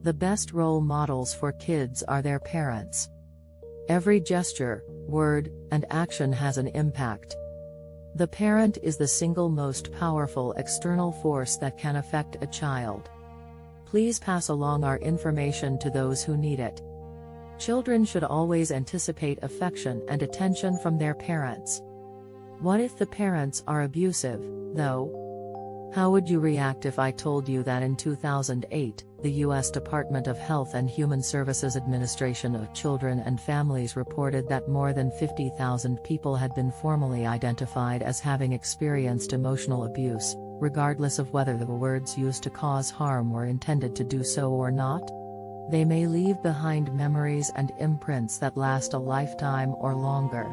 The best role models for kids are their parents. Every gesture, word, and action has an impact. The parent is the single most powerful external force that can affect a child. Please pass along our information to those who need it. Children should always anticipate affection and attention from their parents. What if the parents are abusive, though? How would you react if I told you that in 2008, the U.S. Department of Health and Human Services Administration of Children and Families reported that more than 50,000 people had been formally identified as having experienced emotional abuse, regardless of whether the words used to cause harm were intended to do so or not? They may leave behind memories and imprints that last a lifetime or longer.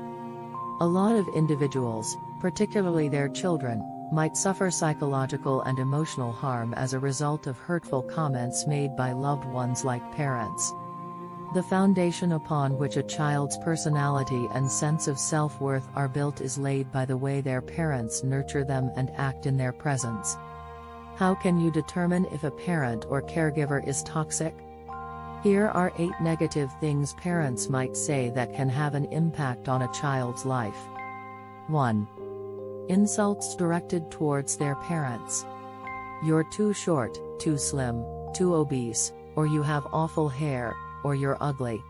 A lot of individuals, particularly their children, might suffer psychological and emotional harm as a result of hurtful comments made by loved ones like parents. The foundation upon which a child's personality and sense of self-worth are built is laid by the way their parents nurture them and act in their presence. How can you determine if a parent or caregiver is toxic? Here are 8 negative things parents might say that can have an impact on a child's life. 1. Insults directed towards their parents. You're too short, too slim, too obese, or you have awful hair, or you're ugly.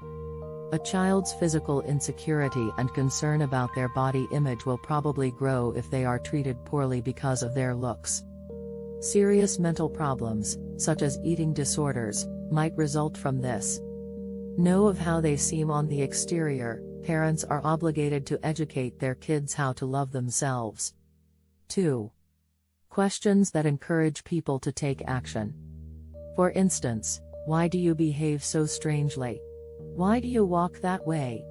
A child's physical insecurity and concern about their body image will probably grow if they are treated poorly because of their looks. Serious mental problems, such as eating disorders, might result from this. Know of how they seem on the exterior. Parents are obligated to educate their kids how to love themselves. 2. Questions that encourage people to take action. For instance, why do you behave so strangely? Why do you walk that way?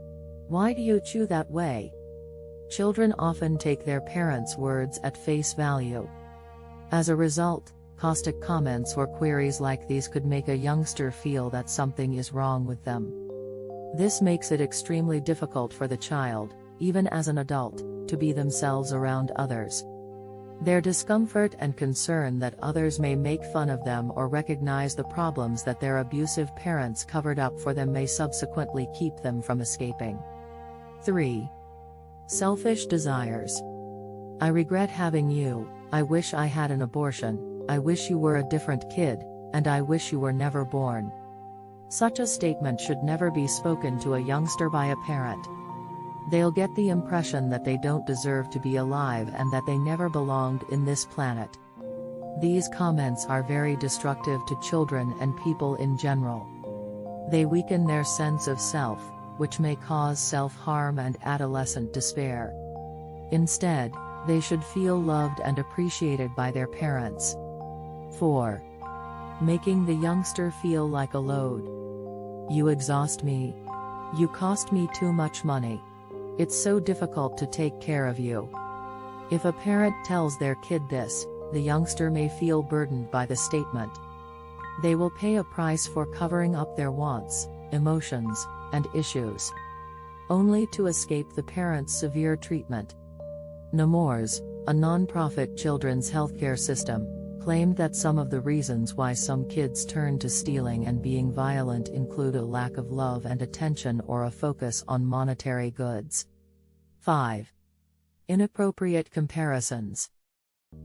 Why do you chew that way? Children often take their parents' words at face value. As a result, caustic comments or queries like these could make a youngster feel that something is wrong with them. This makes it extremely difficult for the child, even as an adult, to be themselves around others. Their discomfort and concern that others may make fun of them or recognize the problems that their abusive parents covered up for them may subsequently keep them from escaping. 3. Selfish desires. I regret having you, I wish I had an abortion, I wish you were a different kid, and I wish you were never born. Such a statement should never be spoken to a youngster by a parent. They'll get the impression that they don't deserve to be alive and that they never belonged in this planet. These comments are very destructive to children and people in general. They weaken their sense of self, which may cause self-harm and adolescent despair. Instead, they should feel loved and appreciated by their parents. 4. Making the youngster feel like a load. You exhaust me. You cost me too much money. It's so difficult to take care of you. If a parent tells their kid this, the youngster may feel burdened by the statement. They will pay a price for covering up their wants, emotions, and issues, only to escape the parent's severe treatment. Nemours, a non-profit children's healthcare system, claimed that some of the reasons why some kids turn to stealing and being violent include a lack of love and attention or a focus on monetary goods. 5. Inappropriate comparisons.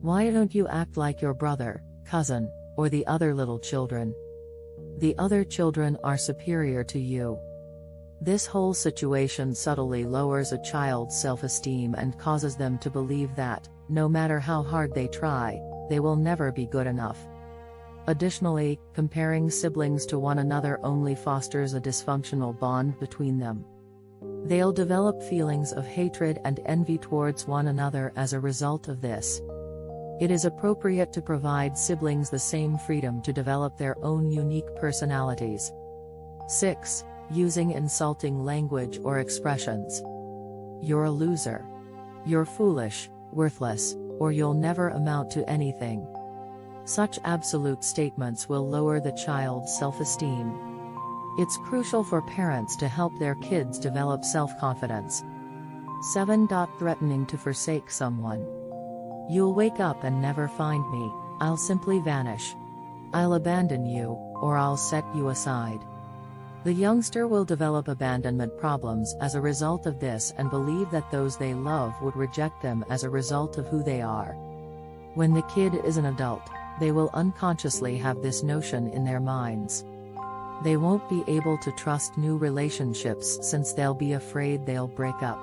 Why don't you act like your brother, cousin, or the other little children? The other children are superior to you. This whole situation subtly lowers a child's self-esteem and causes them to believe that, no matter how hard they try, they will never be good enough. Additionally, comparing siblings to one another only fosters a dysfunctional bond between them. They'll develop feelings of hatred and envy towards one another as a result of this. It is appropriate to provide siblings the same freedom to develop their own unique personalities. 6. Using insulting language or expressions. You're a loser. You're foolish, worthless, or you'll never amount to anything. Such absolute statements will lower the child's self-esteem. It's crucial for parents to help their kids develop self-confidence. 7. Threatening to forsake someone. You'll wake up and never find me, I'll simply vanish. I'll abandon you, or I'll set you aside. The youngster will develop abandonment problems as a result of this and believe that those they love would reject them as a result of who they are. When the kid is an adult, they will unconsciously have this notion in their minds. They won't be able to trust new relationships since they'll be afraid they'll break up.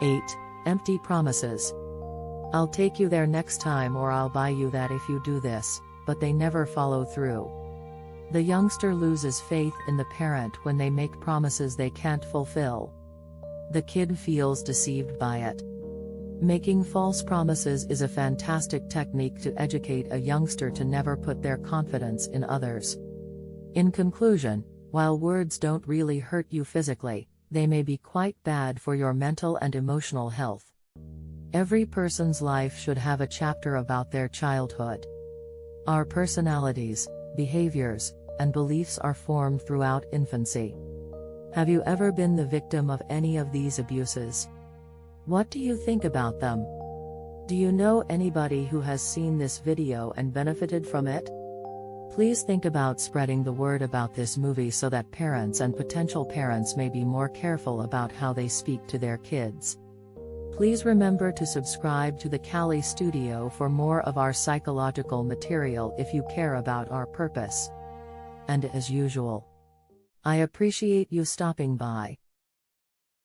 8. Empty promises. I'll take you there next time, or I'll buy you that if you do this, but they never follow through. The youngster loses faith in the parent when they make promises they can't fulfill. The kid feels deceived by it. Making false promises is a fantastic technique to educate a youngster to never put their confidence in others. In conclusion, while words don't really hurt you physically, they may be quite bad for your mental and emotional health. Every person's life should have a chapter about their childhood. Our personalities, behaviors, and beliefs are formed throughout infancy. Have you ever been the victim of any of these abuses? What do you think about them? Do you know anybody who has seen this video and benefited from it? Please think about spreading the word about this movie so that parents and potential parents may be more careful about how they speak to their kids. Please remember to subscribe to the Kally Studio for more of our psychological material if you care about our purpose. And as usual, I appreciate you stopping by.